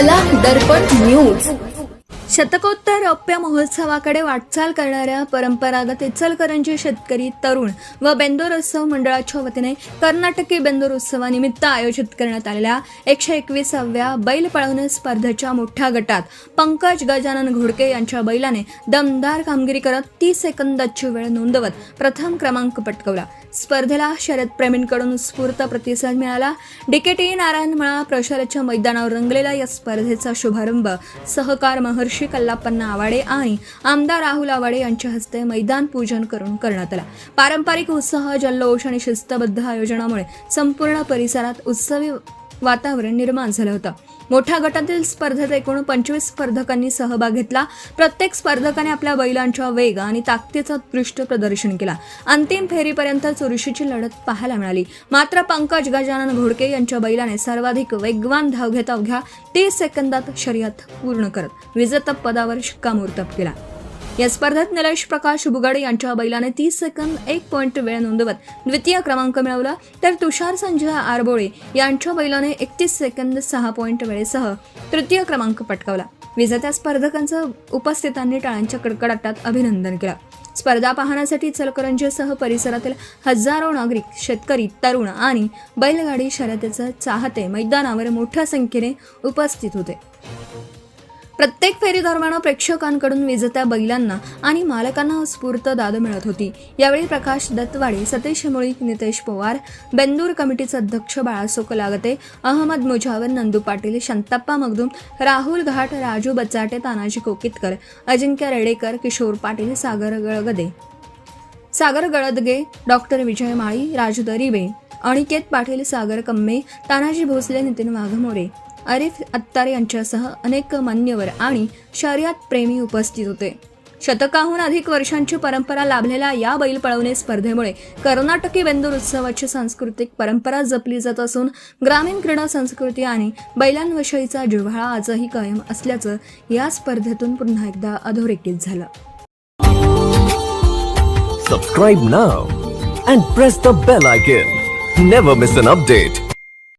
कला दर्पण न्यूज. शतकोत्तर रौप्य महोत्सवाकडे वाटचाल करणाऱ्या परंपरागत इचलकरंजी शेतकरी तरुण व बेंदूर उत्सव मंडळाच्या वतीने कर्नाटकी बेंदूर उत्सवानिमित्त आयोजित करण्यात आलेल्या 121व्या बैल पळवणे स्पर्धेच्या मोठ्या गटात पंकज गजानन घोडके यांच्या बैलाने दमदार कामगिरी करत 30 सेकंदाची वेळ नोंदवत प्रथम क्रमांक पटकावला. स्पर्धेला शर्यतप्रेमींकडून उत्स्फूर्त प्रतिसाद मिळाला. डीकेटी नारायणमळा प्रशालेच्या मैदानावर रंगलेला या स्पर्धेचा शुभारंभ सहकार महर्षी कल्लाप्पन्ना आवाडे आणि आमदार राहुल आवाडे यांच्या हस्ते मैदान पूजन करून करण्यात आला. पारंपरिक उत्साह, जल्लोष आणि शिस्तबद्ध आयोजनामुळे संपूर्ण परिसरात उत्सवी वातावरण निर्माण झालं होतं. मोठ्या गटातील स्पर्धेत एकूण 25 स्पर्धकांनी सहभाग घेतला. प्रत्येक स्पर्धकाने आपल्या बैलांच्या वेग आणि ताकदीचं उत्कृष्ट प्रदर्शन केला. अंतिम फेरीपर्यंत चुरशीची लढत पाहायला मिळाली. मात्र पंकज गजानन घोडके यांच्या बैलाने सर्वाधिक वेगवान धाव घेत अवघ्या 30 सेकंदात शर्यत पूर्ण करत विजेता पदावर शिक्कामोर्तब केला. या स्पर्धेत निलेश प्रकाश बुगाड यांच्या बैलाने 30 सेकंद 1 पॉइंट वेळ नोंदवत द्वितीय क्रमांक मिळवला, तर तुषार संजय आरबोळे यांच्या बैलाने 31 सेकंद 6 पॉइंट वेळेसह तृतीय क्रमांक पटकावला. विजेत्या स्पर्धकांचं उपस्थितांनी टाळ्यांच्या कडकडाटात अभिनंदन केलं. स्पर्धा पाहण्यासाठी इचलकरंजीसह परिसरातील हजारो नागरिक, शेतकरी, तरुण आणि बैलगाडी शर्यतीचे चाहते मैदानावर मोठ्या संख्येने उपस्थित होते. प्रत्येक फेरी दरम्यान प्रेक्षकांकडून विजेत्या बैलांना आणि मालकांना उत्स्फूर्त दाद मिळत होती. यावेळी प्रकाश दत्तवाडे, सतीश मुळीक, नितेश पवार, बेंदूर कमिटीचे अध्यक्ष बाळासोक लागते, अहमद मुजावर, नंदू पाटील, शांताप्पा मगदूम, राहुल घाट, राजू बचाटे, तानाजी कोकितकर, अजिंक्य रेडेकर, किशोर पाटील, सागर गळदगे, डॉक्टर विजय माळी, राजू दरिबे, अनिकेत पाटील, सागर कम्मे, तानाजी भोसले, नितीन वाघमोरे, आरिफ अत्तार यांच्यासह अनेक मान्यवर आणि शर्यत प्रेमी उपस्थित होते. शतकाहून अधिक वर्षांची परंपरा लाभलेल्या या बैल पळवणे स्पर्धेमुळे कर्नाटकी बेंदूर उत्सवाची सांस्कृतिक परंपरा जपली जात असून ग्रामीण क्रीडा संस्कृती आणि बैलांविषयीचा जिव्हाळा आजही कायम असल्याचं या स्पर्धेतून पुन्हा एकदा अधोरेखित झालं. Subscribe now and press the bell icon. Never miss an update.